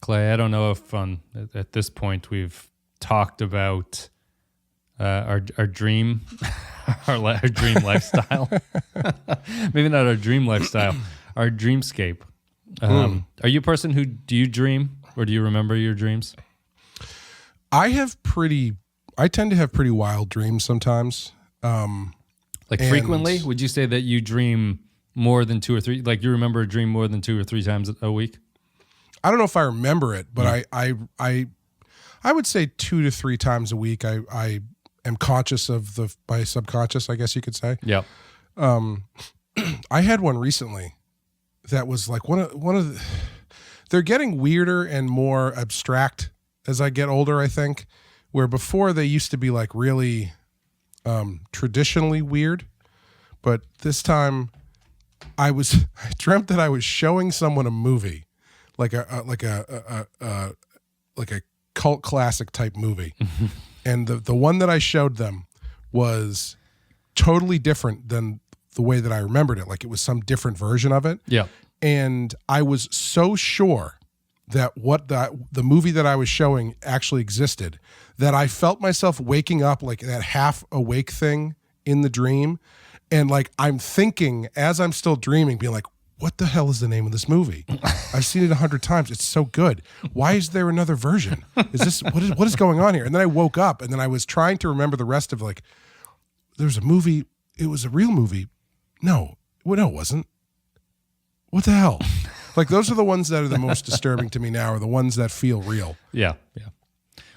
Clay, I don't know if at this point we've talked about our dream, our dream lifestyle. Maybe not our dream lifestyle, our dreamscape. Are you a person do you dream or do you remember your dreams? I tend to have pretty wild dreams sometimes. Frequently? Would you say that you dream more than 2 or 3? Like you remember a dream more than 2 or 3 times a week? I don't know if I remember it, but I would say 2 to 3 times a week. I am conscious of my subconscious, I guess you could say. Yeah. I had one recently that was like one of the, they're getting weirder and more abstract as I get older, I think, where before they used to be like really traditionally weird, but this time I dreamt that I was showing someone a movie, like a cult classic type movie. And the one that I showed them was totally different than the way that I remembered it. Like it was some different version of it. Yeah. And I was so sure that the movie that I was showing actually existed that I felt myself waking up like that half awake thing in the dream. And like, I'm thinking as I'm still dreaming, being like, what the hell is the name of this movie? I've seen it 100 times. It's so good. Why is there another version? Is this, what is going on here? And then I woke up and then I was trying to remember the rest of like, there's a movie. It was a real movie. No, it wasn't. What the hell? Like those are the ones that are the most disturbing to me now, are the ones that feel real. Yeah. Yeah.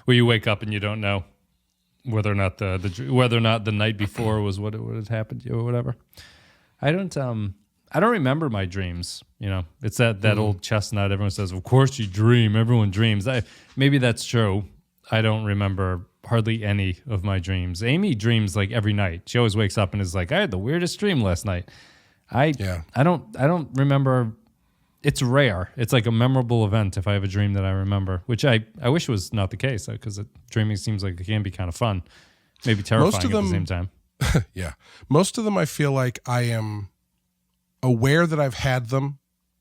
Where you wake up and you don't know whether or not the night before was what had happened to you or whatever. I don't remember my dreams. You know, it's that old chestnut. Everyone says, of course you dream. Everyone dreams. Maybe that's true. I don't remember hardly any of my dreams. Amy dreams like every night. She always wakes up and is like, I had the weirdest dream last night. I don't remember. It's rare. It's like a memorable event if I have a dream that I remember, which I wish was not the case, because dreaming seems like it can be kind of fun, maybe terrifying at the same time. Yeah. Most of them I feel like I am aware that I've had them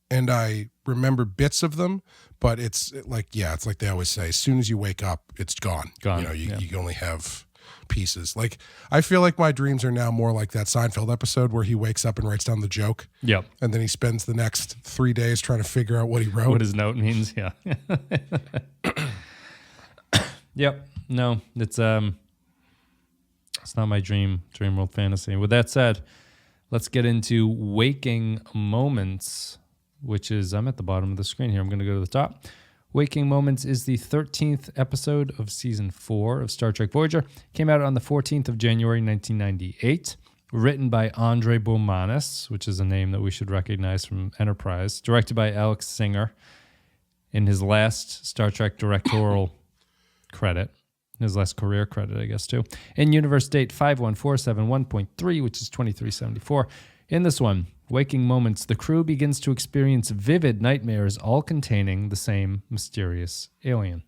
and I remember bits of them, but it's like they always say, as soon as you wake up, it's gone. You know, you only have pieces. Like I feel like my dreams are now more like that Seinfeld episode where he wakes up and writes down the joke. Yep. And then he spends the next 3 days trying to figure out what he wrote. What his note means. Yeah. Yep. No, it's not my dream world fantasy. With that said, let's get into waking moments, which is, I'm at the bottom of the screen here. I'm going to go to the top. Waking Moments is the 13th episode of Season 4 of Star Trek Voyager. Came out on the 14th of January, 1998. Written by Andre Bomanis, which is a name that we should recognize from Enterprise. Directed by Alex Singer in his last Star Trek directorial credit. His last career credit, I guess, too. In universe date 51471.3, which is 2374. In this one, Waking Moments, the crew begins to experience vivid nightmares, all containing the same mysterious alien.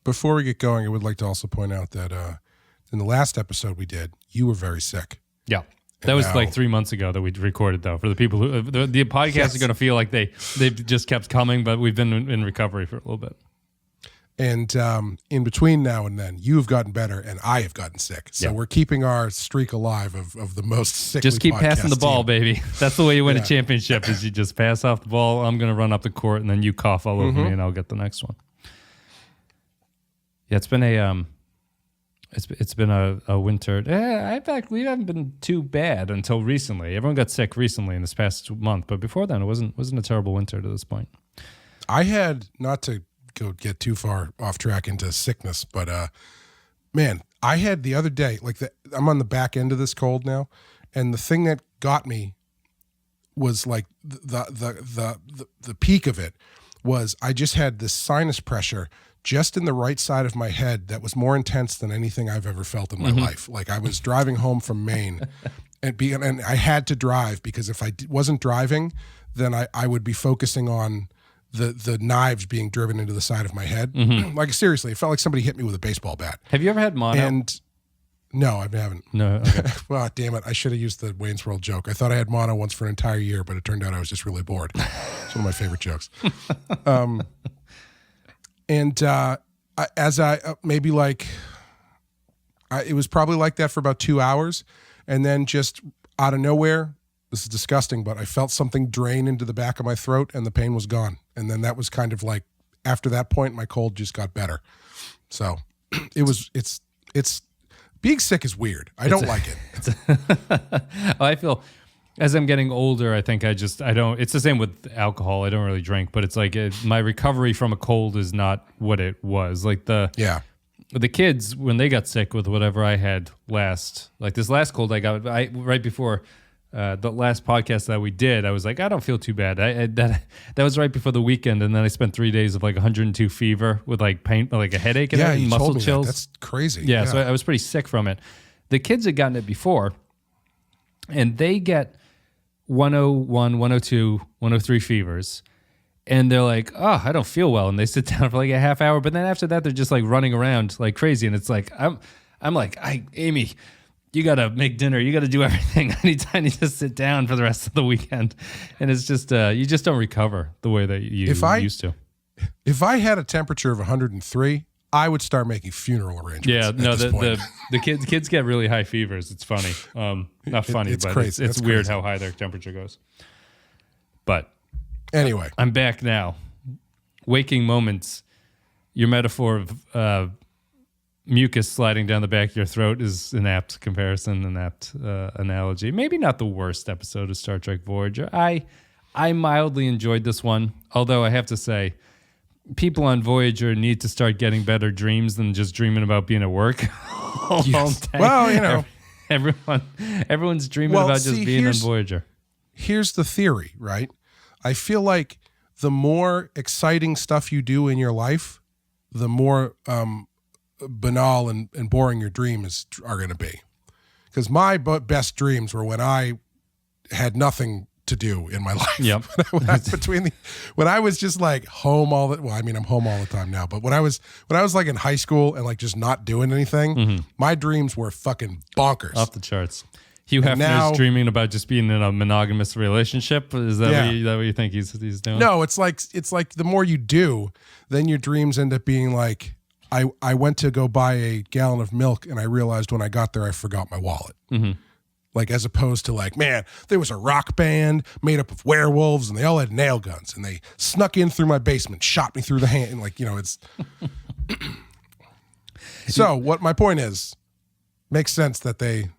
Before we get going, I would like to also point out that in the last episode we did, you were very sick. Yeah. That was like 3 months ago that we recorded, though. For the people who the podcast are going to feel like they've just kept coming, but we've been in recovery for a little bit. And in between now and then, you have gotten better and I have gotten sick. So we're keeping our streak alive of the most sickly Just keep passing the ball, team. baby. That's the way you win a championship, is you just pass off the ball. I'm going to run up the court, and then you cough all over me, and I'll get the next one. Yeah, it's been a winter. In fact, we haven't been too bad until recently. Everyone got sick recently in this past month, but before then, it wasn't a terrible winter to this point. I had, not to get too far off track into sickness, but man, I had the other day, I'm on the back end of this cold now, and the thing that got me was like the peak of it was I just had this sinus pressure just in the right side of my head that was more intense than anything I've ever felt in my life. Like I was driving home from Maine and I had to drive, because if I wasn't driving, then I would be focusing on the knives being driven into the side of my head. Like seriously, it felt like somebody hit me with a baseball bat. Have you ever had mono? And no, I haven't. No. Okay. Well, damn it. I should have used the Wayne's World joke. I thought I had mono once for an entire year, but it turned out I was just really bored. It's one of my favorite jokes. And maybe like, it was probably like that for about 2 hours. And then just out of nowhere, this is disgusting, but I felt something drain into the back of my throat and the pain was gone. And then that was kind of like, after that point, my cold just got better. So it's being sick is weird. I don't like it. I feel as I'm getting older, I think I don't, it's the same with alcohol. I don't really drink, but it's like my recovery from a cold is not what it was. Like the kids, when they got sick with whatever I had like this last cold I got, right before the last podcast that we did, I was like, I don't feel too bad. That was right before the weekend, and then I spent 3 days of like 102 fever with like pain, like a headache and muscle chills. That's crazy. Yeah, so I was pretty sick from it. The kids had gotten it before, and they get 101, 102, 103 fevers. And they're like, oh, I don't feel well. And they sit down for like a half hour. But then after that, they're just like running around like crazy. And it's like, I'm like, Amy, you got to make dinner. You got to do everything. I need to sit down for the rest of the weekend. And it's just, you just don't recover the way that you used to. If I had a temperature of 103, I would start making funeral arrangements. Yeah, no, the kids get really high fevers. It's funny. Not funny, it's but crazy. It's weird how high their temperature goes. But anyway, I'm back now. Waking moments. Your metaphor of mucus sliding down the back of your throat is an apt comparison, an apt analogy. Maybe not the worst episode of Star Trek Voyager. I mildly enjoyed this one, although I have to say, people on Voyager need to start getting better dreams than just dreaming about being at work all day. Well, you know, everyone's dreaming about just being on Voyager. Here's the theory, right? I feel like the more exciting stuff you do in your life, the more banal and boring your dreams are going to be. Because my best dreams were when I had nothing to do in my life. Yep. when I was just like home I'm home all the time now, but when I was like in high school and like just not doing anything, my dreams were fucking bonkers. Off the charts. Hugh Hefner's dreaming about just being in a monogamous relationship. Is that what you think he's doing? No, it's like the more you do, then your dreams end up being like, I went to go buy a gallon of milk and I realized when I got there I forgot my wallet. Mm-hmm. Like, as opposed to like, man, there was a rock band made up of werewolves and they all had nail guns and they snuck in through my basement, shot me through the hand. And like, it's. So what my point is, makes sense that they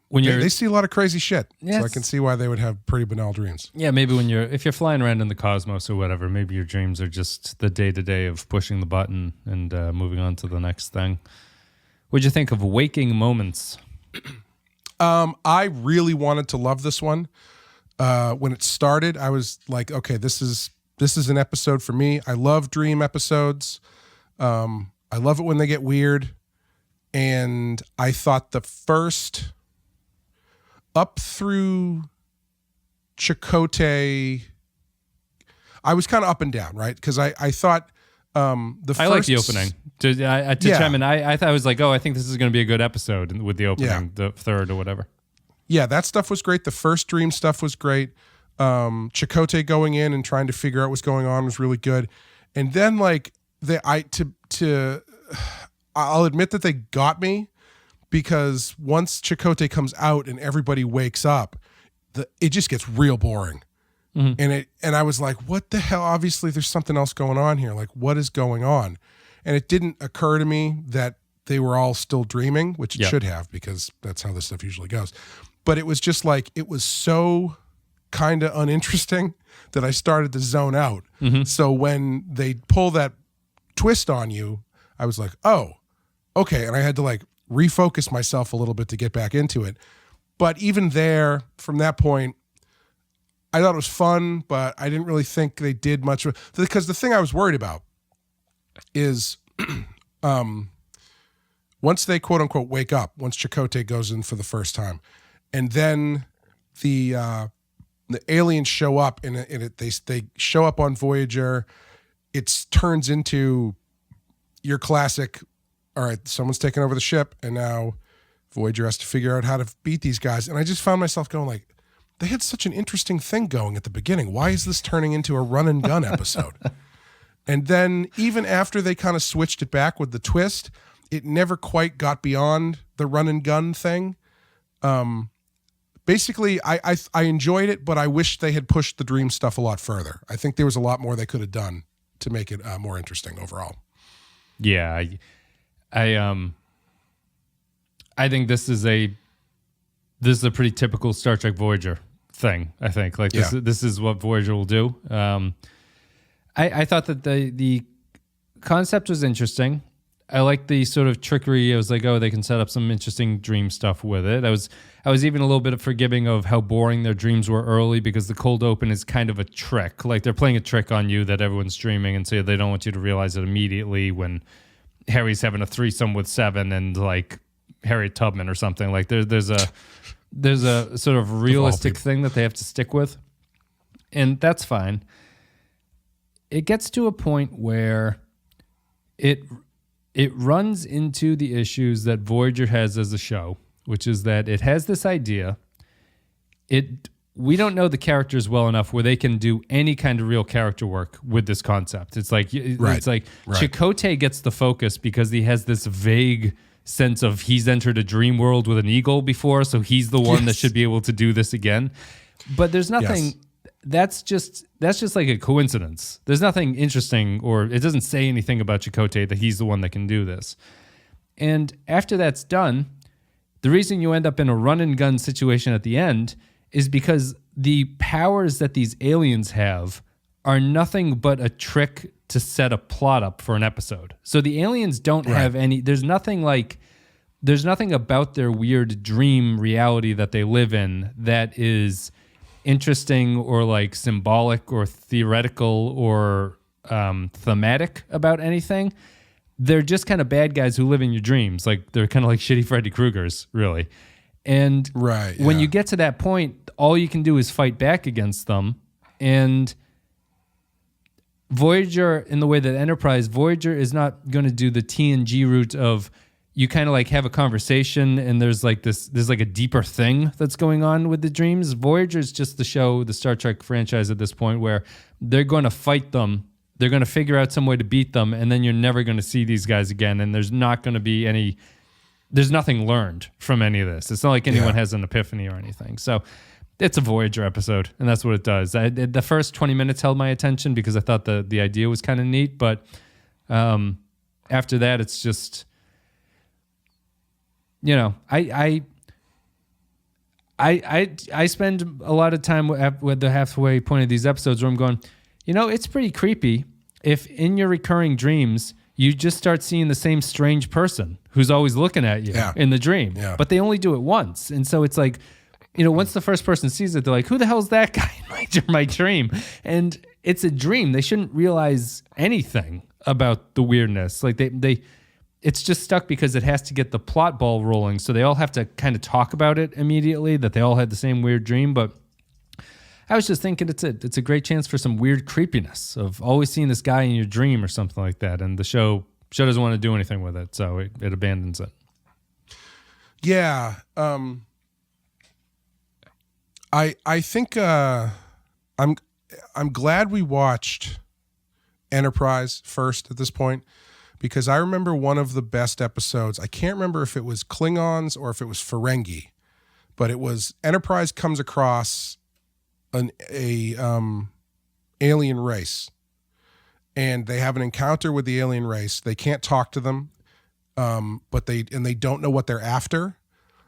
see a lot of crazy shit. Yes. So I can see why they would have pretty banal dreams. Yeah, maybe if you're flying around in the cosmos or whatever, maybe your dreams are just the day-to-day of pushing the button and moving on to the next thing. What'd you think of waking moments? I really wanted to love this one. When it started, I was like, okay, this is an episode for me. I love dream episodes. I love it when they get weird. And I thought the first up through Chakotay, I was kind of up and down, right? Because I thought I like the opening. To chime in, I thought I was like, I think this is going to be a good episode with the opening, the third or whatever. Yeah, that stuff was great. The first dream stuff was great. Chakotay going in and trying to figure out what's going on was really good. And then like I'll admit that they got me because once Chakotay comes out and everybody wakes up, it just gets real boring. Mm-hmm. And I was like, what the hell? Obviously there's something else going on here. Like, what is going on? And it didn't occur to me that they were all still dreaming, which it should have, because that's how this stuff usually goes. But it was just like, it was so kind of uninteresting that I started to zone out. Mm-hmm. So when they pull that twist on you, I was like, oh, okay. And I had to like refocus myself a little bit to get back into it. But even there, from that point, I thought it was fun, but I didn't really think they did much. Because the thing I was worried about is once they quote unquote wake up, once Chakotay goes in for the first time, and then the aliens show up and they show up on Voyager, it turns into your classic, all right, someone's taken over the ship and now Voyager has to figure out how to beat these guys. And I just found myself going like, they had such an interesting thing going at the beginning. Why is this turning into a run and gun episode? And then even after they kind of switched it back with the twist, it never quite got beyond the run and gun thing. Basically, I enjoyed it, but I wish they had pushed the dream stuff a lot further. I think there was a lot more they could have done to make it more interesting overall. Yeah, I think this is a pretty typical Star Trek Voyager thing. I think this is what Voyager will do. I thought that the concept was interesting. I like the sort of trickery. I was like, oh, they can set up some interesting dream stuff with it. I was even a little bit forgiving of how boring their dreams were early, because the cold open is kind of a trick. Like, they're playing a trick on you that everyone's dreaming, and so they don't want you to realize it immediately when Harry's having a threesome with Seven and like Harriet Tubman or something. Like, there's a sort of realistic thing that they have to stick with, and that's fine. It gets to a point where it runs into the issues that Voyager has as a show, which is that it has this idea. We don't know the characters well enough where they can do any kind of real character work with this concept. It's like Chakotay gets the focus because he has this vague sense of he's entered a dream world with an eagle before, so he's the one that should be able to do this again. But there's nothing. Yes. That's just like a coincidence. There's nothing interesting, or it doesn't say anything about Chakotay that he's the one that can do this. And after that's done, the reason you end up in a run and gun situation at the end is because the powers that these aliens have are nothing but a trick to set a plot up for an episode. So the aliens don't have any, there's nothing about their weird dream reality that they live in that is interesting or like symbolic or theoretical or thematic about anything. They're just kind of bad guys who live in your dreams. Like, they're kind of like shitty Freddy Kruegers, really. And when you get to that point, all you can do is fight back against them. And Voyager, in the way that Enterprise, Voyager is not going to do the TNG route of you kind of like have a conversation and there's like a deeper thing that's going on with the dreams. Voyager is just the show, the Star Trek franchise at this point, where they're going to fight them. They're going to figure out some way to beat them, and then you're never going to see these guys again. And there's not going to be there's nothing learned from any of this. It's not like anyone has an epiphany or anything. So it's a Voyager episode, and that's what it does. The first 20 minutes held my attention because I thought the idea was kind of neat, but after that, it's just, you know, I spend a lot of time with the halfway point of these episodes where I'm going, you know, it's pretty creepy if in your recurring dreams you just start seeing the same strange person who's always looking at you in the dream, but they only do it once. And so it's like, you know, once the first person sees it, they're like, who the hell's that guy in my dream? And it's a dream. They shouldn't realize anything about the weirdness. Like it's just stuck because it has to get the plot ball rolling. So they all have to kind of talk about it immediately, that they all had the same weird dream. But I was just thinking it's a great chance for some weird creepiness of always seeing this guy in your dream or something like that. And the show doesn't want to do anything with it, so it abandons it. Yeah. I think I'm glad we watched Enterprise first at this point, because I remember one of the best episodes. I can't remember if it was Klingons or if it was Ferengi, but it was Enterprise comes across an alien race, and they have an encounter with the alien race. They can't talk to them, but they don't know what they're after.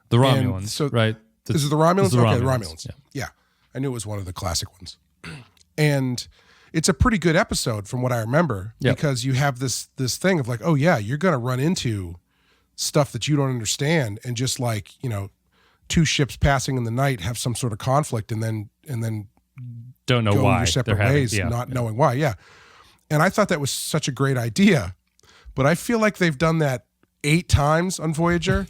The Romulans, right? Is it the Romulans? The Romulans. Yeah. I knew it was one of the classic ones. And it's a pretty good episode from what I remember, because you have this thing of like, oh yeah, you're going to run into stuff that you don't understand, and just like, you know, two ships passing in the night have some sort of conflict, and then don't know why your separate ways, not knowing why. Yeah. And I thought that was such a great idea, but I feel like they've done that 8 times on Voyager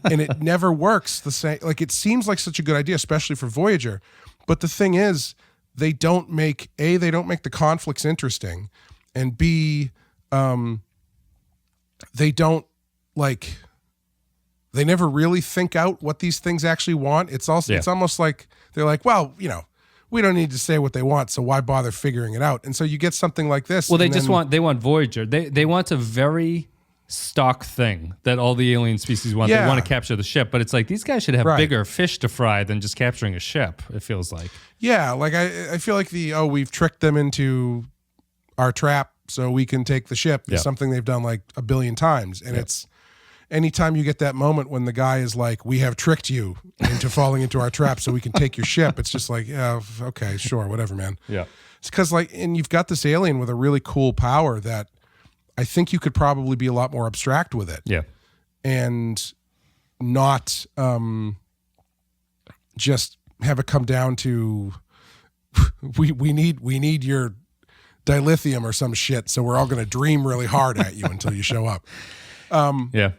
and it never works the same. Like, it seems like such a good idea, especially for Voyager. But the thing is, they don't make the conflicts interesting, and B, they never really think out what these things actually want. It's almost like they're like, well, you know, we don't need to say what they want, so why bother figuring it out? And so you get something like this. Well, they want Voyager. They want a very stock thing that all the alien species want. Yeah. They want to capture the ship, but it's like these guys should have Right. bigger fish to fry than just capturing a ship, it feels like. Yeah, like I feel like we've tricked them into our trap so we can take the ship is something they've done like a billion times. And it's anytime you get that moment when the guy is like, we have tricked you into falling into our trap so we can take your ship, it's just like, yeah, okay, sure, whatever, man. Yeah. It's because and you've got this alien with a really cool power that I think you could probably be a lot more abstract with it. Yeah. And not just have it come down to we need your dilithium or some shit, so we're all going to dream really hard at you until you show up.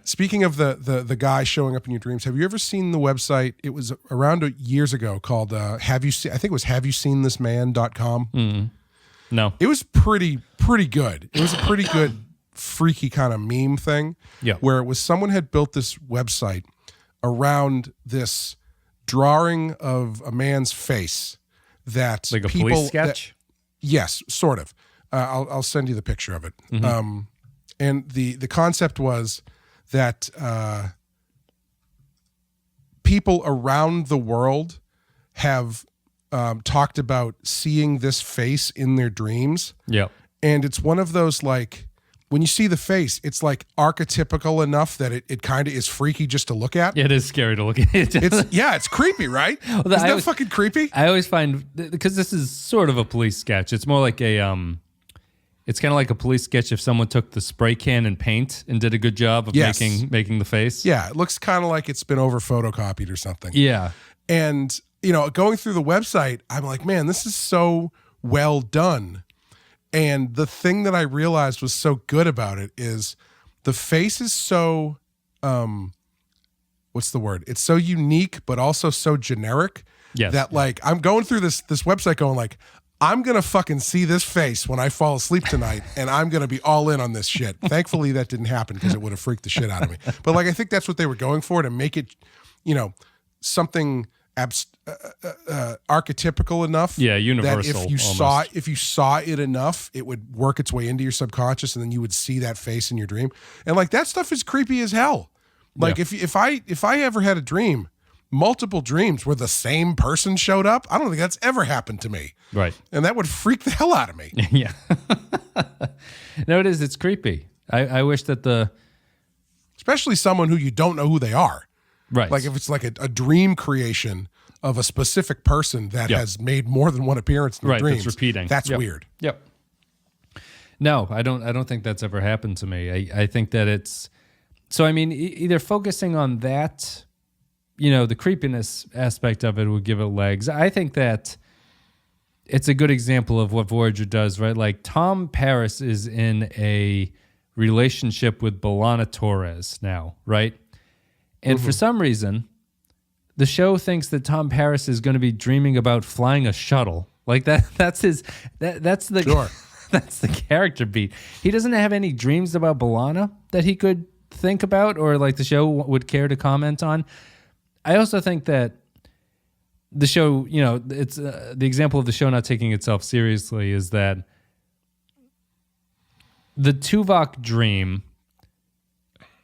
Speaking of the guy showing up in your dreams, have you ever seen the website? It was around years ago called I think it was haveyouseenthisman.com. Mm-hmm. No. It was pretty good. It was a pretty good freaky kind of meme thing. Yeah. Where it was someone had built this website around this drawing of a man's face that like a police sketch? Yes, sort of. I'll send you the picture of it. Mm-hmm. And the concept was that people around the world have talked about seeing this face in their dreams. Yeah. And it's one of those, like, when you see the face, it's like archetypical enough that it kind of is freaky just to look at. Yeah, it is scary to look at. It's creepy, right? Isn't that fucking creepy? I always find, because this is sort of a police sketch, it's more like it's kind of like a police sketch if someone took the spray can and paint and did a good job of making the face. Yeah, it looks kind of like it's been over photocopied or something. Yeah. And, going through the website, I'm like, man, this is so well done. And the thing that I realized was so good about it is the face is so, what's the word? It's so unique, but also so generic that like, I'm going through this website going like, I'm going to fucking see this face when I fall asleep tonight and I'm going to be all in on this shit. Thankfully that didn't happen because it would have freaked the shit out of me. But like, I think that's what they were going for, to make it, something archetypical enough. Yeah, universal. That if you saw it enough, it would work its way into your subconscious, and then you would see that face in your dream. And like, that stuff is creepy as hell. Like if I ever had a dream, multiple dreams where the same person showed up, I don't think that's ever happened to me. Right. And that would freak the hell out of me. Yeah. No, it is. It's creepy. I wish that especially someone who you don't know who they are. Right. Like if it's like a dream creation of a specific person that has made more than one appearance in the dreams. That's repeating. That's weird. Yep. No, I don't think that's ever happened to me. I think that it's, so I mean, either focusing on that, the creepiness aspect of it would give it legs. I think that it's a good example of what Voyager does, right? Like Tom Paris is in a relationship with B'Elanna Torres now, right? And for some reason, the show thinks that Tom Paris is going to be dreaming about flying a shuttle. Like that's the Sure. That's the character beat. He doesn't have any dreams about B'Elanna that he could think about, or like the show would care to comment on. I also think that the show, it's the example of the show not taking itself seriously is that the Tuvok dream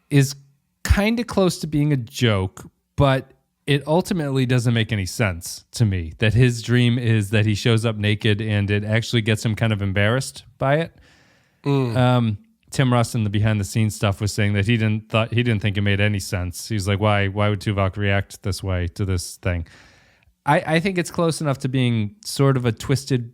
is kind of close to being a joke, but it ultimately doesn't make any sense to me that his dream is that he shows up naked and it actually gets him kind of embarrassed by it. Tim Russ in the behind the scenes stuff was saying that he didn't think it made any sense. He's like, why would Tuvok react this way to this thing? I think it's close enough to being sort of a twisted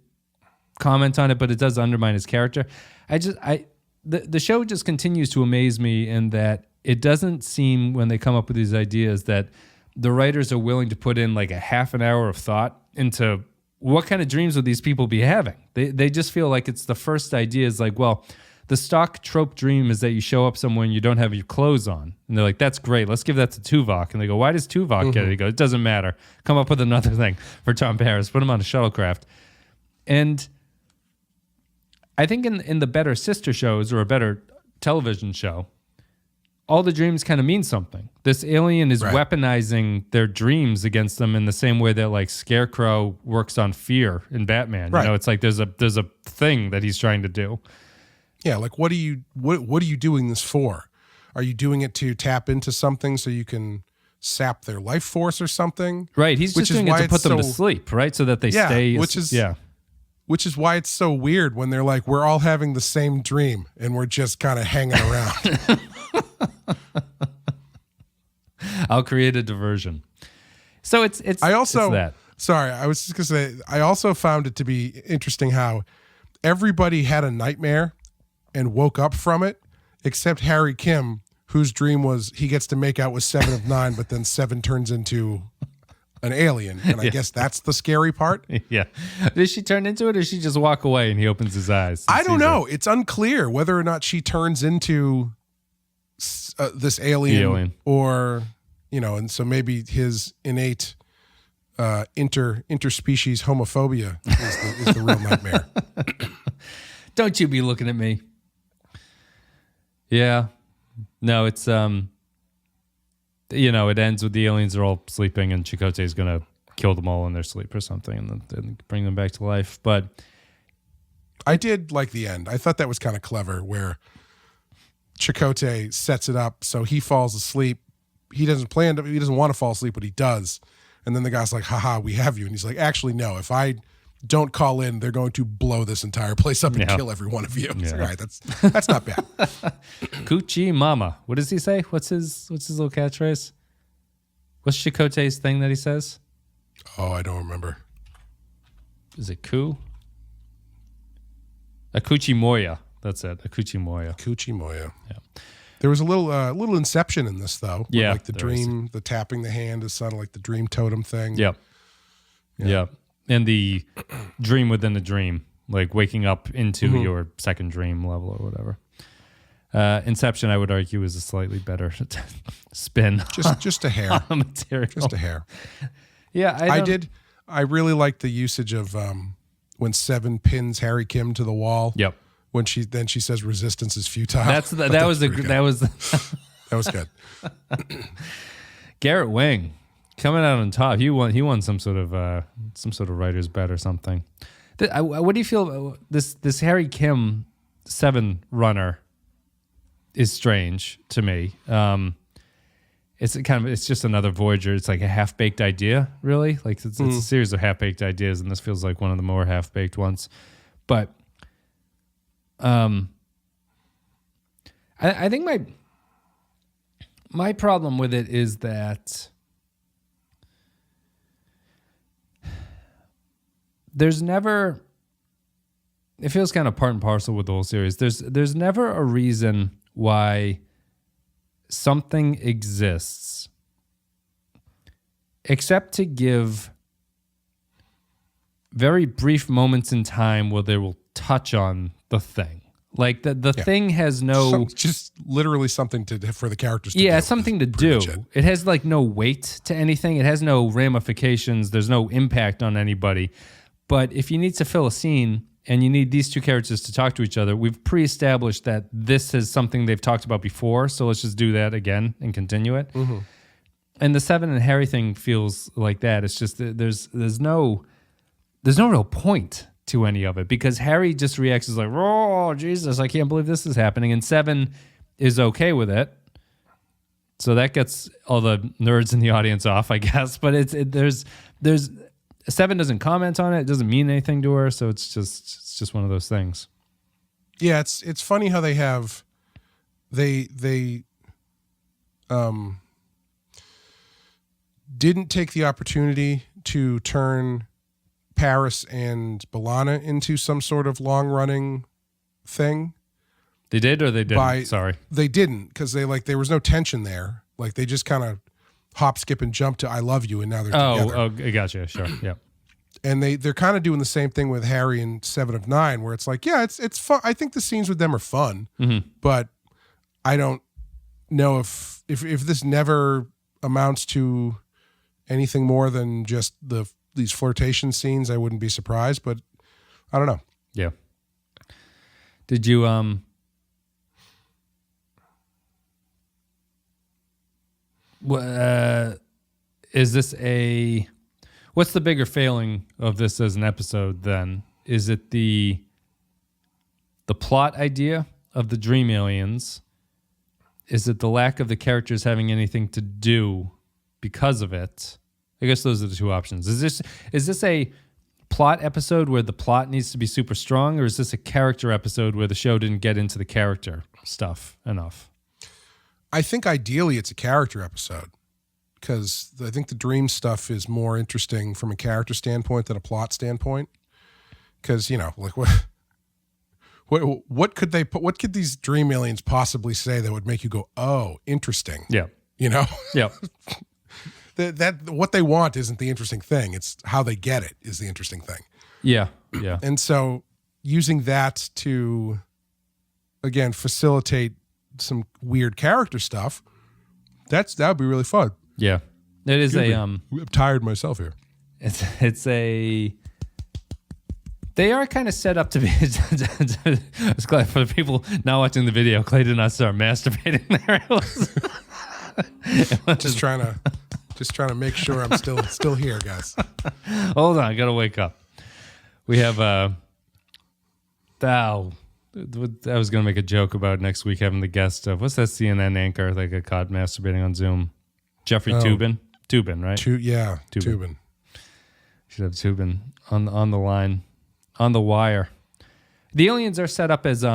comment on it, but it does undermine his character. The show just continues to amaze me in that it doesn't seem, when they come up with these ideas, that the writers are willing to put in like a half an hour of thought into what kind of dreams would these people be having. They just feel like it's the first idea is like, well, the stock trope dream is that you show up somewhere and you don't have your clothes on. And they're like, that's great. Let's give that to Tuvok. And they go, why does Tuvok get it? He goes, it doesn't matter. Come up with another thing for Tom Paris. Put him on a shuttlecraft. And I think in the better sister shows or a better television show, all the dreams kind of mean something. This alien is Right. weaponizing their dreams against them in the same way that like Scarecrow works on fear in Batman. Right. You know, it's like there's a thing that he's trying to do. Yeah, like what are you doing this for? Are you doing it to tap into something so you can sap their life force or something? Right. He's just doing it to put them to so- sleep, right? So that they stay. Which is why it's so weird when they're like, we're all having the same dream and we're just kind of hanging around. I'll create a diversion. So it's I also it's that. Sorry, I was just gonna say I also found it to be interesting how everybody had a nightmare and woke up from it, except Harry Kim, whose dream was he gets to make out with 7 of 9, but then 7 turns into an alien, and I guess that's the scary part. Yeah. Does she turn into it, or does she just walk away and he opens his eyes? I don't know. It's unclear whether or not she turns into this alien, or and so maybe his innate interspecies homophobia is the real nightmare. Don't you be looking at me. Yeah. No, it's it ends with the aliens are all sleeping and Chakotay is going to kill them all in their sleep or something and then bring them back to life. But I did like the end. I thought that was kind of clever where Chakotay sets it up so he falls asleep. He doesn't want to fall asleep, but he does. And then the guy's like, haha, we have you. And he's like, actually, no, if I don't call in, they're going to blow this entire place up and kill every one of you. It's like, all right, that's not bad. Coochie Mama. What does he say? What's his little catchphrase? What's Chakotay's thing that he says? Oh, I don't remember. Is it Coo? A Coochie Moya. That's it. A Coochie Moya. Coochie Moya. Yeah. There was a little Inception in this though. Yeah. Like the dream, the tapping the hand is sort of like the dream totem thing. Yep. Yeah. And the dream within the dream, like waking up into your second dream level or whatever. Inception, I would argue, is a slightly better spin. Just a hair. On the material. Just a hair. Yeah, I really liked the usage of when 7 pins Harry Kim to the wall. Yep. When she says resistance is futile. That was good. Garrett Wang coming out on top. He won some sort of writer's bet or something. What do you feel about this Harry Kim 7 runner? Is strange to me. It's just another Voyager. It's like a half-baked idea, really. Like it's a series of half-baked ideas, and this feels like one of the more half-baked ones. But I think my problem with it is that there's never. It feels kind of part and parcel with the whole series. There's never a reason why something exists except to give very brief moments in time where they will touch on the thing. Like the thing has no... just literally something for the characters to do. Yeah, it's something to do. It has like no weight to anything. It has no ramifications. There's no impact on anybody. But if you need to fill a scene... and you need these two characters to talk to each other, we've pre-established that this is something they've talked about before, so let's just do that again and continue it. Mm-hmm. And the 7 and Harry thing feels like that. It's just there's no real point to any of it because Harry just reacts as like, oh, Jesus, I can't believe this is happening. And 7 is okay with it. So that gets all the nerds in the audience off, I guess. But there's 7 doesn't comment on it. It doesn't mean anything to her. So it's just one of those things. Yeah, it's funny how they didn't take the opportunity to turn Paris and B'Elanna into some sort of long running thing. They did or they didn't? Sorry. They didn't because there was no tension there. Like they just kind of hop, skip, and jump to "I love you," and now they're together. Oh, I gotcha. Sure, yeah. And they're kind of doing the same thing with Harry and 7 of 9, where it's like, yeah, it's fun. I think the scenes with them are fun, but I don't know if this never amounts to anything more than just these flirtation scenes. I wouldn't be surprised, but I don't know. Yeah. Did you Is this what's the bigger failing of this as an episode then? Is it the plot idea of the dream aliens? Is it the lack of the characters having anything to do because of it? I guess those are the two options. Is this a plot episode where the plot needs to be super strong, or is this a character episode where the show didn't get into the character stuff enough? I think ideally it's a character episode, because I think the dream stuff is more interesting from a character standpoint than a plot standpoint. Because, like what could they put? What could these dream aliens possibly say that would make you go, "Oh, interesting"? Yeah, Yeah. that what they want isn't the interesting thing. It's how they get it is the interesting thing. Yeah. And so using that to, again, facilitate some weird character stuff, that would be really fun. Yeah, it is I'm tired myself here. It's a. They are kind of set up to be. I was glad for the people not watching the video. Clay did not start masturbating there. Just trying to make sure I'm still here, guys. Hold on, I gotta wake up. We have I was gonna make a joke about next week having the guest of what's that CNN anchor that got caught masturbating on Zoom? Jeffrey Toobin, right? Toobin. Should have Toobin on the line. On the wire. The aliens are set up as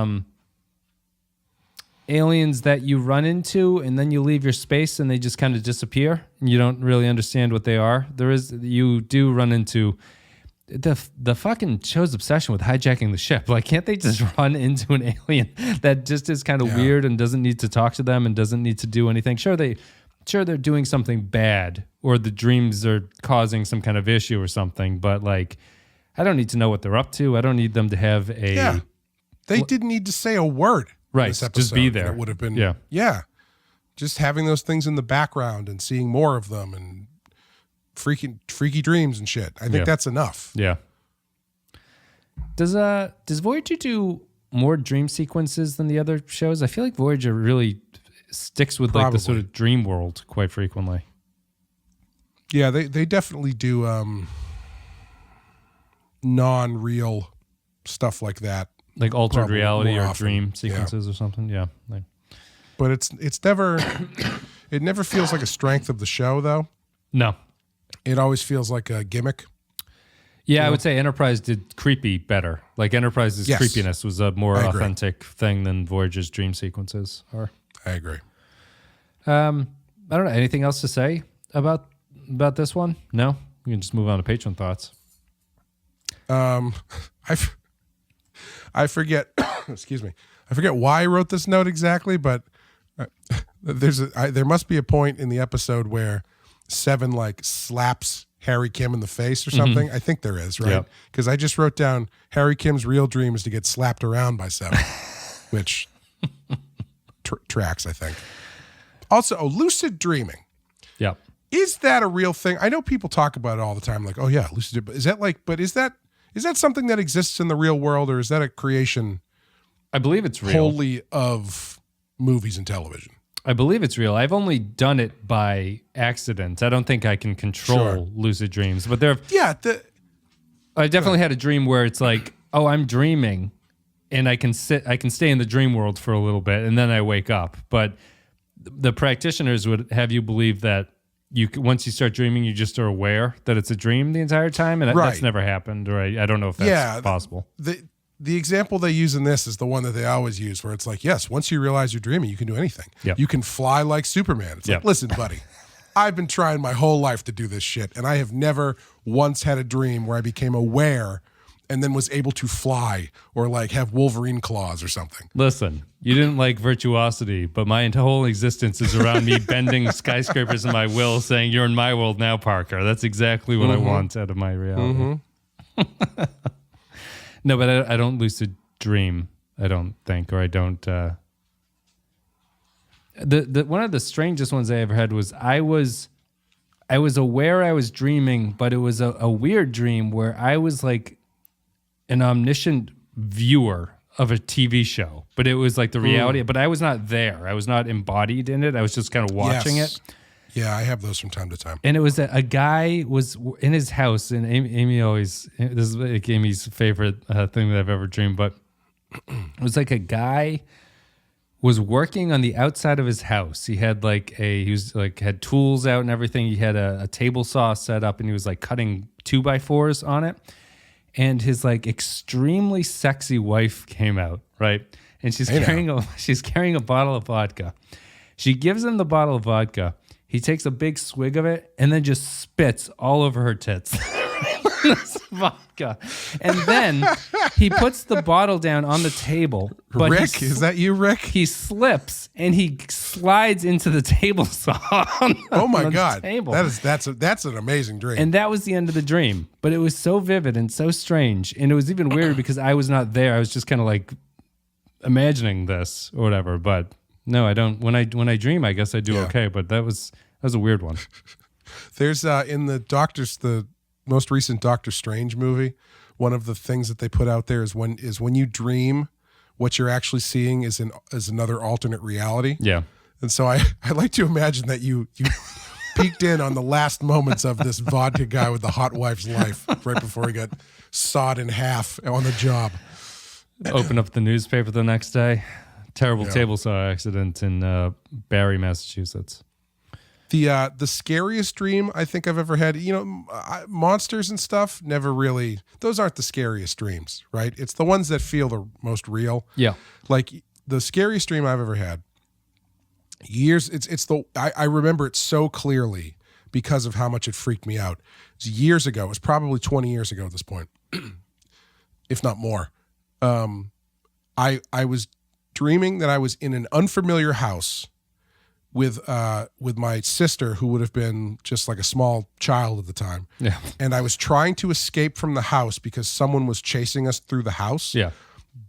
aliens that you run into and then you leave your space and they just kind of disappear and you don't really understand what they are. You do run into the fucking show's obsession with hijacking the ship. Like, can't they just run into an alien that just is kind of weird and doesn't need to talk to them and doesn't need to do anything? Sure, they're doing something bad or the dreams are causing some kind of issue or something, but like, I don't need to know what they're up to. I don't need them to have a... Yeah. They didn't need to say a word. Right. This episode. Just be there. It would have been... Yeah. Just having those things in the background and seeing more of them and freaky dreams and shit. I think that's enough. Yeah. Does Voyager do more dream sequences than the other shows? I feel like Voyager really sticks with like the sort of dream world quite frequently. Yeah, they definitely do... non-real stuff like that, like altered reality or dream sequences or something. Yeah, but it's never it never feels like a strength of the show though. No, it always feels like a gimmick. Yeah, I would say Enterprise did creepy better. Like Enterprise's creepiness was a more authentic thing than Voyager's dream sequences are. I agree. I don't know, anything else to say about this one? No, we can just move on to patron thoughts. I forget. Excuse me. I forget why I wrote this note exactly, but there must be a point in the episode where Seven like slaps Harry Kim in the face or something. I think there is, right? Because I just wrote down Harry Kim's real dream is to get slapped around by Seven, which tracks, I think. Also, lucid dreaming. Yeah. Is that a real thing? I know people talk about it all the time, like, oh yeah, lucid. But is that something that exists in the real world, or is that a creation? I believe it's real. Wholly of movies and television. I believe it's real. I've only done it by accident. I don't think I can control lucid dreams, but I definitely had a dream where it's like, oh, I'm dreaming, and I can stay in the dream world for a little bit, and then I wake up. But the practitioners would have you believe that once you start dreaming, you just are aware that it's a dream the entire time, and that's never happened. Or I don't know if that's possible. The example they use in this is the one that they always use, where it's like, yes, once you realize you're dreaming, you can do anything. Yep. You can fly like Superman. It's like, listen, buddy, I've been trying my whole life to do this shit, and I have never once had a dream where I became aware and then was able to fly or like have Wolverine claws or something. Listen, you didn't like virtuosity, but my whole existence is around me bending skyscrapers in my will, saying, you're in my world now, Parker. That's exactly what I want out of my reality. No, but I don't lucid dream, I don't think, or I don't. The one of the strangest ones I ever had was I was aware I was dreaming, but it was a weird dream where I was like an omniscient viewer of a TV show, but it was like the reality, but I was not there. I was not embodied in it. I was just kind of watching it. Yeah, I have those from time to time. And it was a guy was in his house, and Amy always, this is like Amy's favorite thing that I've ever dreamed, but it was like a guy was working on the outside of his house. He had had tools out and everything. He had a table saw set up, and he was like cutting 2x4s on it. And his like extremely sexy wife came out, right? And she's carrying a bottle of vodka. She gives him the bottle of vodka. He takes a big swig of it and then just spits all over her tits. Vodka. And then he puts the bottle down on the table. But Rick, is that you, Rick? He slips and he slides into the table saw. Oh my God. Table. That's an amazing dream. And that was the end of the dream. But it was so vivid and so strange. And it was even weird because I was not there. I was just kind of like imagining this or whatever. But no, I don't. When I dream, I guess I do okay. But that was a weird one. There's in the most recent Doctor Strange movie, one of the things that they put out there is when you dream, what you're actually seeing is another alternate reality. Yeah. And so I like to imagine that you peeked in on the last moments of this vodka guy with the hot wife's life right before he got sawed in half on the job. Open up the newspaper the next day. Terrible table saw accident in Barre, Massachusetts. The scariest dream I think I've ever had, monsters and stuff, never really, those aren't the scariest dreams, right? It's the ones that feel the most real. Yeah. Like the scariest dream I've ever had, I remember it so clearly because of how much it freaked me out. It was years ago. It was probably 20 years ago at this point, if not more. I was dreaming that I was in an unfamiliar house with my sister, who would have been just like a small child at the time. Yeah. And I was trying to escape from the house because someone was chasing us through the house. Yeah.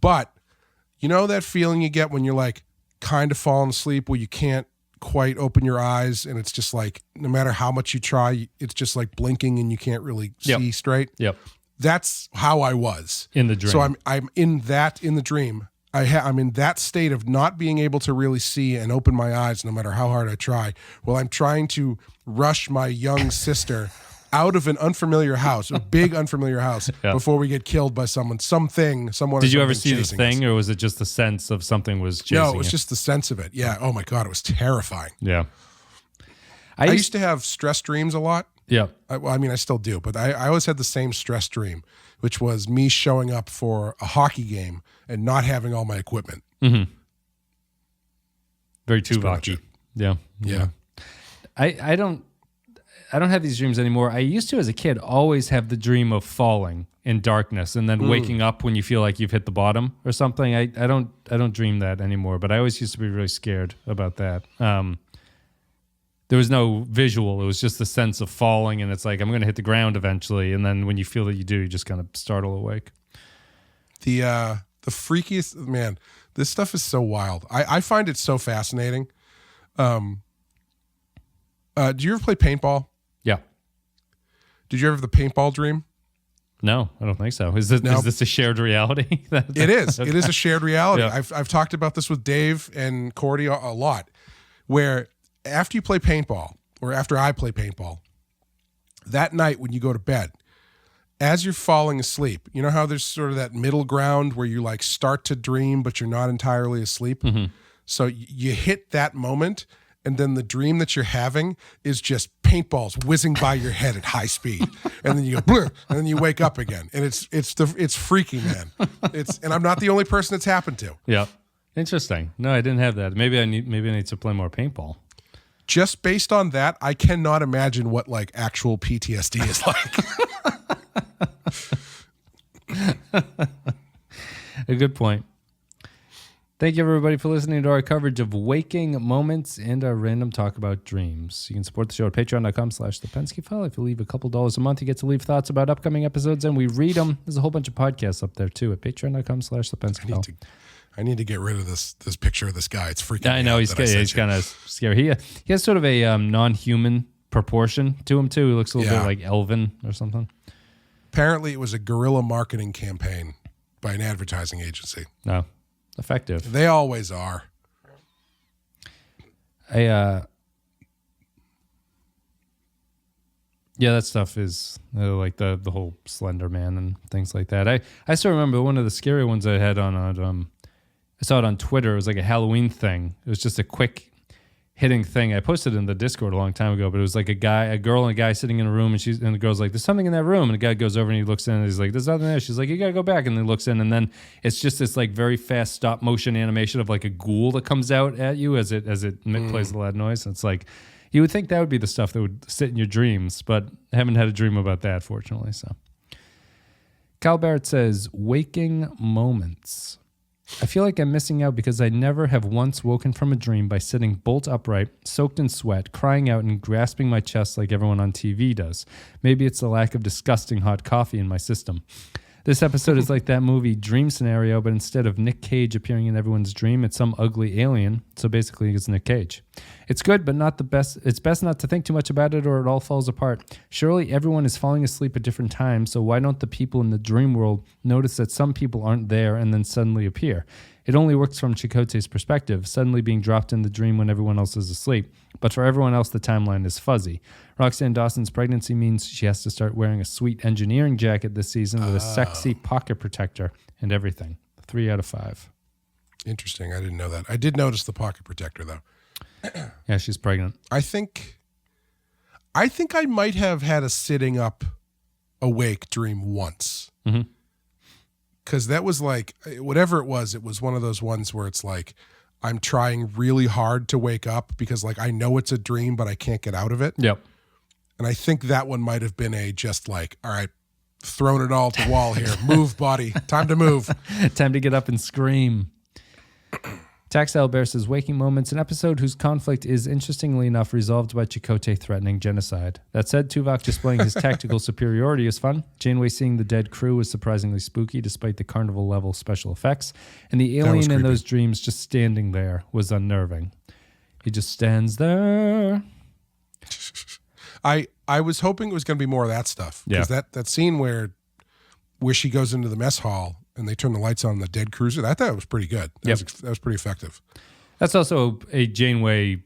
But you know that feeling you get when you're like kind of falling asleep where you can't quite open your eyes and it's just like no matter how much you try, it's just like blinking and you can't really see straight. Yep. That's how I was in the dream. So I'm in the dream. I'm in that state of not being able to really see and open my eyes no matter how hard I try. Well, I'm trying to rush my young sister out of an unfamiliar house, a big unfamiliar house, before we get killed by someone. Did you ever see the thing, or was it just the sense of something was chasing you? No, it was just the sense of it. Yeah. Oh my God, it was terrifying. Yeah. I used to have stress dreams a lot. Yeah. I still do, but I always had the same stress dream, which was me showing up for a hockey game and not having all my equipment. Mm-hmm. Very Tuvok-y. Yeah. Yeah. I don't have these dreams anymore. I used to, as a kid, always have the dream of falling in darkness and then waking up when you feel like you've hit the bottom or something. I don't dream that anymore, but I always used to be really scared about that. There was no visual. It was just the sense of falling, and it's like, I'm going to hit the ground eventually. And then when you feel that you do, you just kind of startle awake. The freakiest, man, this stuff is so wild. I find it so fascinating. Do you ever play paintball? Yeah. Did you ever have the paintball dream? No, I don't think so. Is this a shared reality? It is. Okay. It is a shared reality. Yeah. I've talked about this with Dave and Cordy a lot, where after you play paintball, or after I play paintball, that night when you go to bed, as you're falling asleep, you know how there's sort of that middle ground where you like start to dream, but you're not entirely asleep? Mm-hmm. So you hit that moment, and then the dream that you're having is just paintballs whizzing by your head at high speed, and then you go blur, and then you wake up again, and it's freaky, man. And I'm not the only person it's happened to. Yeah, interesting. No, I didn't have that. Maybe I need to play more paintball. Just based on that, I cannot imagine what like actual PTSD is like. A good point. Thank you, everybody, for listening to our coverage of waking moments and our random talk about dreams. You can support the show at patreon.com/the Pensky File. If you leave a couple dollars a month, you get to leave thoughts about upcoming episodes, and we read them. There's a whole bunch of podcasts up there, too, at patreon.com/the Pensky File. I need to get rid of this picture of this guy. It's freaking me out. I know, he's kind of scary. He has sort of a non-human proportion to him, too. He looks a little bit like Elvin or something. Apparently, it was a guerrilla marketing campaign by an advertising agency. No. Effective. They always are. Yeah, that stuff is like the whole Slender Man and things like that. I still remember one of the scary ones I had on I saw it on Twitter. It was like a Halloween thing. It was just a quick hitting thing. I posted it in the Discord a long time ago, but it was like a girl and a guy sitting in a room, and the girl's like, "There's something in that room," and the guy goes over and he looks in and he's like, "There's nothing there." She's like, "You gotta go back," and then looks in, and then it's just this like very fast stop motion animation of like a ghoul that comes out at you as it plays a loud noise. And it's like, you would think that would be the stuff that would sit in your dreams, but I haven't had a dream about that, fortunately. So, Kyle Barrett says, waking moments. I feel like I'm missing out because I never have once woken from a dream by sitting bolt upright, soaked in sweat, crying out and grasping my chest like everyone on TV does. Maybe it's the lack of disgusting hot coffee in my system. This episode is like that movie Dream Scenario, but instead of Nick Cage appearing in everyone's dream, it's some ugly alien. So basically, it's Nick Cage. It's good, but not the best. It's best not to think too much about it or it all falls apart. Surely everyone is falling asleep at different times, so why don't the people in the dream world notice that some people aren't there and then suddenly appear? It only works from Chakotay's perspective, suddenly being dropped in the dream when everyone else is asleep. But for everyone else, the timeline is fuzzy. Roxanne Dawson's pregnancy means she has to start wearing a sweet engineering jacket this season with a sexy pocket protector and everything. 3 out of 5. Interesting. I didn't know that. I did notice the pocket protector, though. Yeah, she's pregnant. I think I might have had a sitting up awake dream once. Mm-hmm. Because that was like, whatever it was one of those ones where it's like, I'm trying really hard to wake up because like I know it's a dream, but I can't get out of it. Yep. And I think that one might have been just like, all right, throwing it all to wall here. Move, body. Time to move. Time to get up and scream. Taxile Bear says, waking moments, an episode whose conflict is, interestingly enough, resolved by Chakotay threatening genocide. That said, Tuvok displaying his tactical superiority is fun. Janeway seeing the dead crew was surprisingly spooky despite the carnival-level special effects. And the alien in those dreams just standing there was unnerving. He just stands there. I was hoping it was going to be more of that stuff. Because that scene where she goes into the mess hall and they turn the lights on the dead cruiser, I thought it was pretty good. That was pretty effective. That's also a Janeway,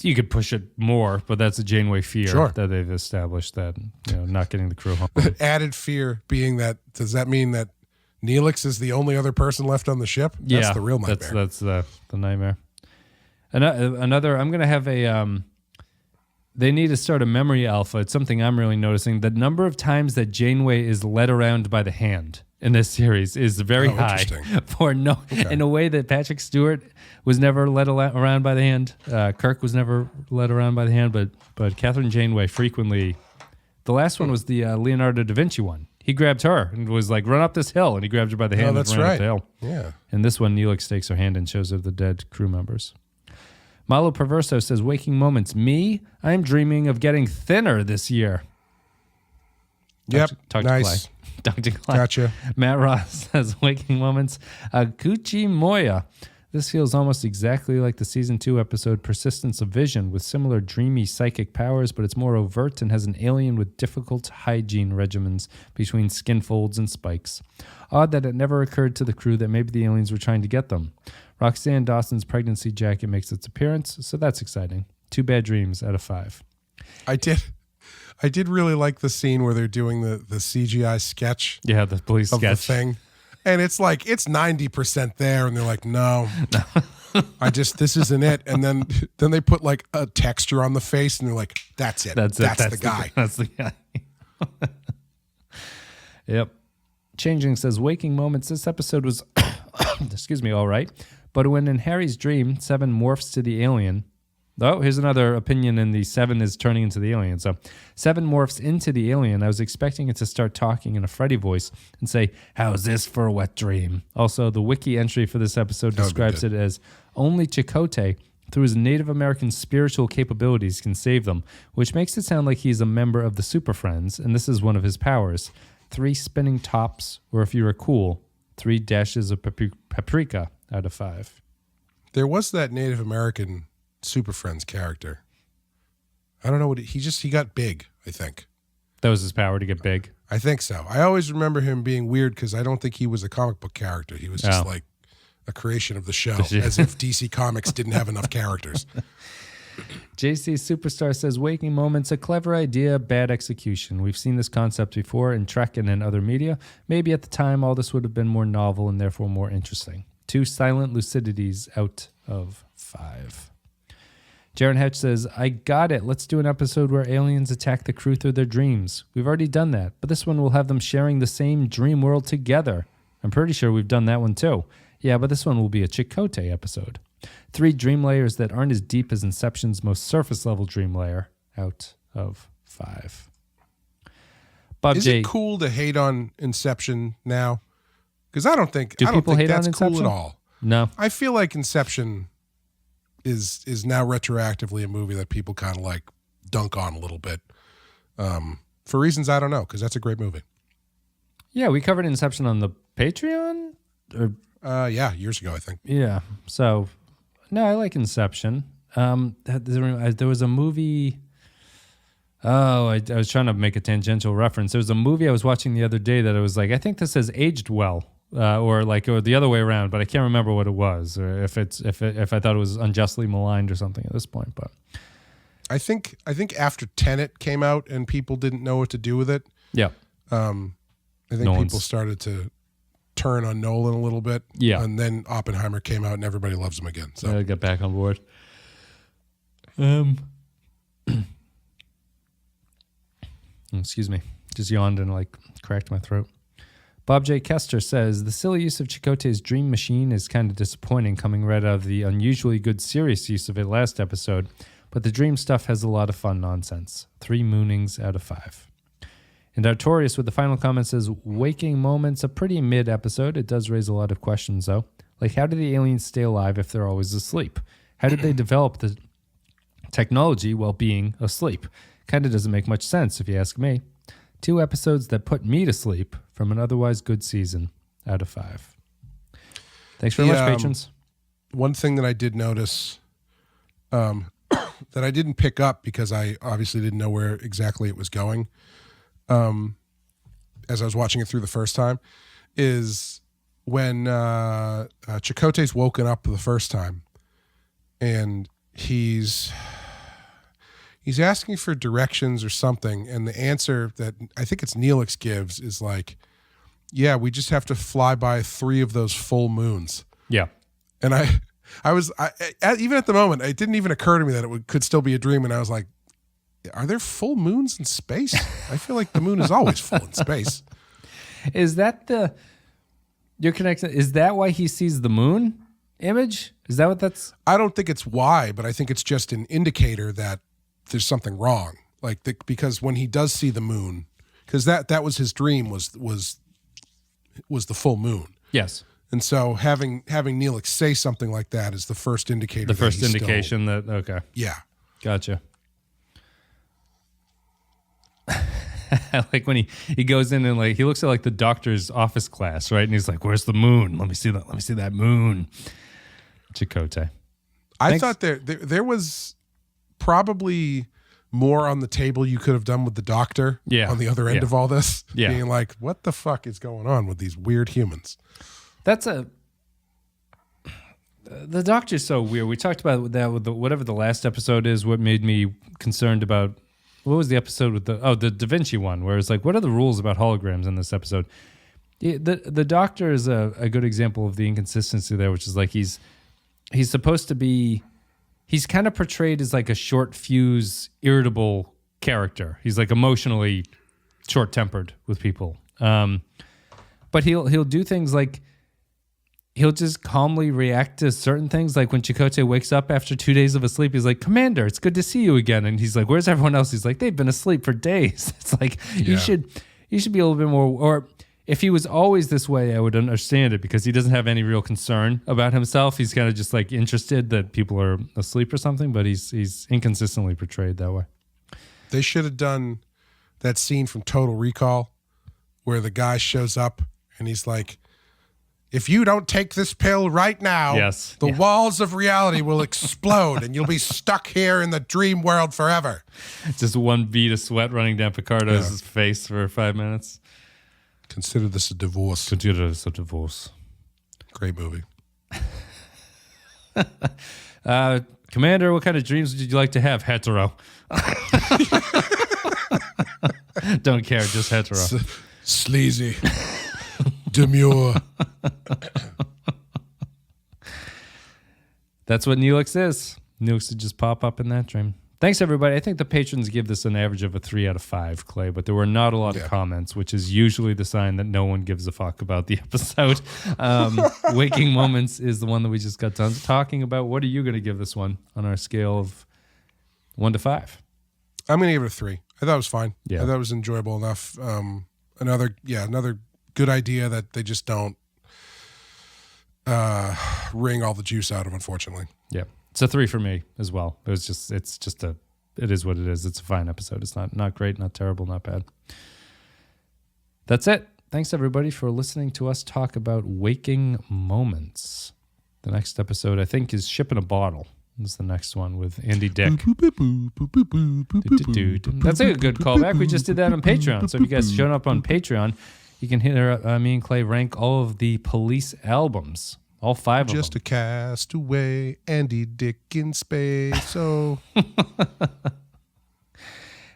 you could push it more, but that's a Janeway fear that they've established, that not getting the crew home. Added fear being that, does that mean that Neelix is the only other person left on the ship? That's the real nightmare. That's the nightmare. Another, I'm going to have they need to start a memory alpha. It's something I'm really noticing. The number of times that Janeway is led around by the hand in this series is very high in a way that Patrick Stewart was never led around by the hand. Kirk was never led around by the hand, but Catherine Janeway frequently. The last one was the Leonardo da Vinci one. He grabbed her and was like, run up this hill, and he grabbed her by the hand and ran up the hill. Yeah. And this one, Neelix takes her hand and shows her the dead crew members. Malo Perverso says, waking moments. Me? I'm dreaming of getting thinner this year. Yep. Talk nice. to Clay. Dr. Clay. Gotcha. Matt Ross says, waking moments. Gucci Moya. This feels almost exactly like the season 2 episode Persistence of Vision, with similar dreamy psychic powers, but it's more overt and has an alien with difficult hygiene regimens between skin folds and spikes. Odd that it never occurred to the crew that maybe the aliens were trying to get them. Roxanne Dawson's pregnancy jacket makes its appearance, so that's exciting. 2 bad dreams out of 5. I did really like the scene where they're doing the CGI sketch. Yeah, the police of sketch. The thing. And it's like, it's 90% there. And they're like, no, this isn't it. And then they put like a texture on the face and they're like, that's it. That's the guy. That's the guy. Yep. Changing says, waking moments. This episode was, excuse me, all right. But when in Harry's dream, Seven morphs to the alien. Oh, here's another opinion in the Seven is turning into the alien. So Seven morphs into the alien. I was expecting it to start talking in a Freddy voice and say, how's this for a wet dream? Also, the wiki entry for this episode describes it as only Chakotay, through his Native American spiritual capabilities, can save them, which makes it sound like he's a member of the Super Friends, and this is one of his powers. 3 spinning tops, or if you were cool, 3 dashes of paprika out of 5. There was that Native American Super Friends character. I don't know what he got big, I think. That was his power, to get big? I think so. I always remember him being weird because I don't think he was a comic book character. He was just like a creation of the show, as if DC Comics didn't have enough characters. JC Superstar says, waking moments, a clever idea, bad execution. We've seen this concept before in Trek and in other media. Maybe at the time, all this would have been more novel and therefore more interesting. 2 silent lucidities out of 5. Jaron Hatch says, I got it. Let's do an episode where aliens attack the crew through their dreams. We've already done that, but this one will have them sharing the same dream world together. I'm pretty sure we've done that one too. Yeah, but this one will be a Chakotay episode. 3 dream layers that aren't as deep as Inception's most surface level dream layer out of 5. Bob Is J. it cool to hate on Inception now? Because I don't think People hate on that's cool Inception? at all. No. I feel like Inception is now retroactively a movie that people kind of like dunk on a little bit, for reasons I don't know. Because that's a great movie. Yeah, we covered Inception on the Patreon. Yeah, years ago I think. Yeah. So, no, I like Inception. There was a movie. Oh, I was trying to make a tangential reference. There was a movie I was watching the other day that I was like, I think this has aged well, or the other way around, but I can't remember what it was, or if I thought it was unjustly maligned or something at this point. But I think after Tenet came out and people didn't know what to do with it. Yeah. I think people started to turn on Nolan a little bit. Yeah. And then Oppenheimer came out and everybody loves him again. So I got back on board. Excuse me. Just yawned and cracked my throat. Bob J. Kester says, the silly use of Chakotay's dream machine is kind of disappointing coming right out of the unusually good serious use of it last episode, but the dream stuff has a lot of fun nonsense. 3 moonings out of 5. And Artorius with the final comment says, waking moments, a pretty mid episode. It does raise a lot of questions though. Like, how do the aliens stay alive if they're always asleep? How did they develop the technology while being asleep? Kind of doesn't make much sense if you ask me. 2 episodes that put me to sleep from an otherwise good season out of 5. Thanks very much, patrons. One thing that I did notice that I didn't pick up because I obviously didn't know where exactly it was going as I was watching it through the first time is when Chakotay's woken up the first time and he's asking for directions or something, and the answer that I think it's Neelix gives is like, yeah, we just have to fly by 3 of those full moons. Yeah. And I was even at the moment, it didn't even occur to me that it could still be a dream, and I was like, are there full moons in space? I feel like the moon is always full in space. Is that you're connected? Is that why he sees the moon image? Is that what that's? I don't think it's why, but I think it's just an indicator that there's something wrong. Because when he does see the moon, because that was his dream was the full moon. Yes. And so having Neelix say something like that is the first indicator. The first indication that okay. Yeah. Gotcha. Like when he goes in and he looks at the doctor's office class, right? And he's like, "Where's the moon? Let me see that. Let me see that moon." Chakotay. I thought there was probably more on the table you could have done with the doctor on the other end of all this. Yeah. Being like, what the fuck is going on with these weird humans? The doctor's so weird. We talked about that with whatever the last episode is, what made me concerned about, what was the episode with the Da Vinci one, where it's like, what are the rules about holograms in this episode? The doctor is a good example of the inconsistency there, which is like he's supposed to be, he's kind of portrayed as like a short fuse, irritable character. He's like emotionally short-tempered with people. But he'll do things like he'll just calmly react to certain things. Like when Chakotay wakes up after 2 days of sleep, he's like, "Commander, it's good to see you again." And he's like, "Where's everyone else?" He's like, "They've been asleep for days." It's like you should be a little bit more. Or if he was always this way, I would understand it because he doesn't have any real concern about himself. He's kind of just like interested that people are asleep or something. But he's inconsistently portrayed that way. They should have done that scene from Total Recall where the guy shows up and he's like, "If you don't take this pill right now, the walls of reality will explode and you'll be stuck here in the dream world forever." Just one bead of sweat running down Picardo's face for 5 minutes. Consider this a divorce. Consider this a divorce. Great movie. Commander, what kind of dreams would you like to have? Hetero. Don't care, just hetero. Sleazy. Demure. That's what Neelix is. Neelix would just pop up in that dream. Thanks, everybody. I think the patrons give this an average of a 3 out of 5, Clay, but there were not a lot of comments, which is usually the sign that no one gives a fuck about the episode. Waking Moments is the one that we just got done talking about. What are you going to give this one on our scale of 1 to 5? I'm going to give it a 3. I thought it was fine. Yeah. I thought it was enjoyable enough. Another good idea that they just don't wring all the juice out of, unfortunately. Yeah. It's a 3 for me as well. It is what it is. It's a fine episode. It's not great, not terrible, not bad. That's it. Thanks, everybody, for listening to us talk about waking moments. The next episode, I think, is Ship in a Bottle. This is the next one with Andy Dick. That's a good callback. We just did that on Patreon. So if you guys showed up on Patreon, you can hear me and Clay rank all of the Police albums. All 5 of them. Just a castaway, Andy Dick in space. Oh,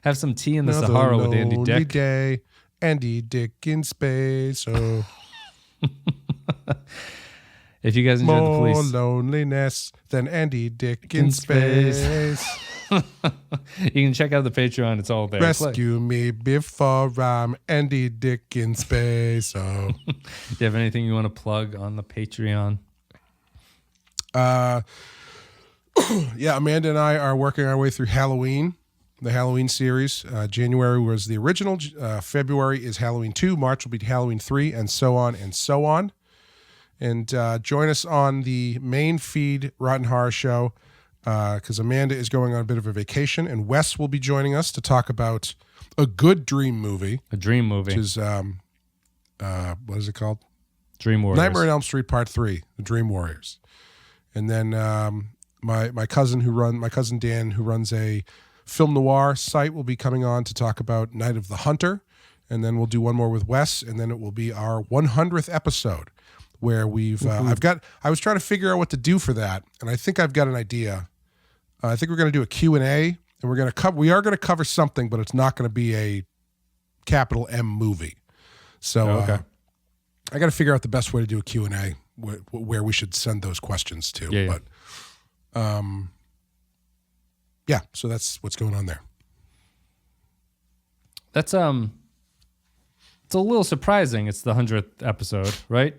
have some tea in the Sahara with Andy Dick. Day, Andy Dick in space. Oh, if you guys enjoy the Police, more loneliness than Andy Dick in space. You can check out the Patreon. It's all there. Rescue me before I'm Andy Dick in space. Oh. Do you have anything you want to plug on the Patreon? Amanda and I are working our way through Halloween, the Halloween series. January was the original. February is Halloween 2. March will be Halloween 3, and so on and so on. And join us on the main feed Rotten Horror Show, because Amanda is going on a bit of a vacation, and Wes will be joining us to talk about a good dream movie. A dream movie. Which is, what is it called? Dream Warriors. Nightmare on Elm Street Part 3, The Dream Warriors. And then my cousin Dan, who runs a film noir site, will be coming on to talk about Night of the Hunter. And then we'll do one more with Wes, and then it will be our 100th episode, where we've I was trying to figure out what to do for that, and I think I've got an idea. I think we're going to do a Q&A, and we are going to cover something, but it's not going to be a capital M movie. So okay. I got to figure out the best way to do a Q&A, where we should send those questions to. Yeah. But so that's what's going on there. That's it's a little surprising. It's the 100th episode, right?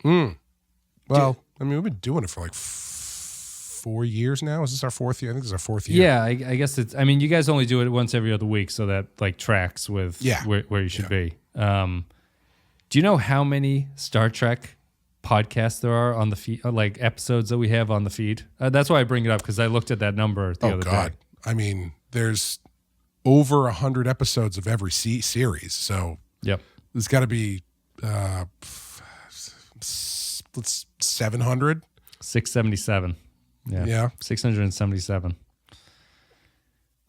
Well, I mean, we've been doing it for like 4 years now. Is this our 4th year? I think this is our 4th year. Yeah, I guess it's. I mean, you guys only do it once every other week, so that like tracks with where you should be. Do you know how many Star Trek podcasts there are on the feed, like episodes that we have on the feed? That's why I bring it up, because I looked at that number the other day. I mean, there's over 100 episodes of every series, so yep, there's got to be 700. 677. Yeah, 677.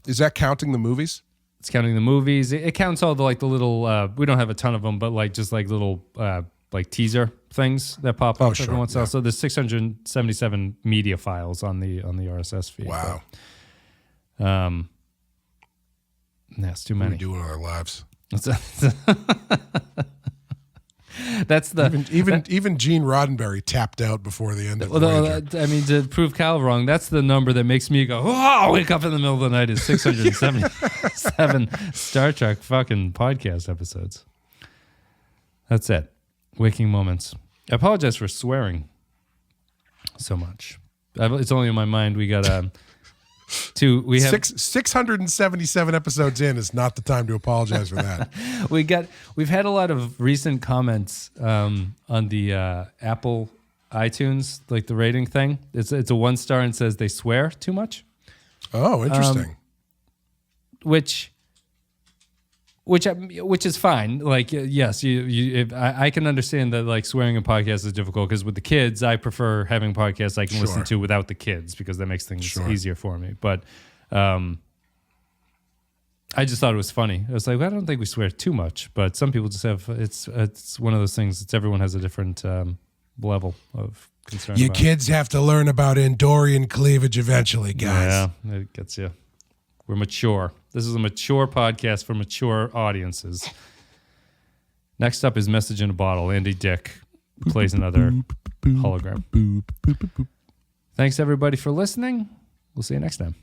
Is that counting the movies? It's counting the movies. It counts all the like the little. We don't have a ton of them, but like just like little like teaser things that pop up every once in a while. So there's 677 media files on the RSS feed. Wow. But, that's too many. What are we doing with our lives? That's the even Gene Roddenberry tapped out before the end of Voyager. I mean, to prove Cal wrong, that's the number that makes me go, oh, wake up in the middle of the night is 677 Star Trek fucking podcast episodes. That's it. Waking moments. I apologize for swearing so much. It's only in my mind. We got we have 677 episodes in is not the time to apologize for that. We've had a lot of recent comments on the Apple iTunes, like the rating thing. It's a 1-star and says they swear too much. Oh, interesting. Which is fine. Like, yes, I can understand that like swearing in podcasts is difficult, because with the kids, I prefer having podcasts I can listen to without the kids, because that makes things easier for me. But I just thought it was funny. I was like, well, I don't think we swear too much, but some people just have. It's one of those things. Everyone has a different level of concerned You about. kids have to learn about Andorian cleavage eventually, guys. Yeah, it gets you. We're mature. This is a mature podcast for mature audiences. Next up is Message in a Bottle. Andy Dick plays another hologram. Thanks, everybody, for listening. We'll see you next time.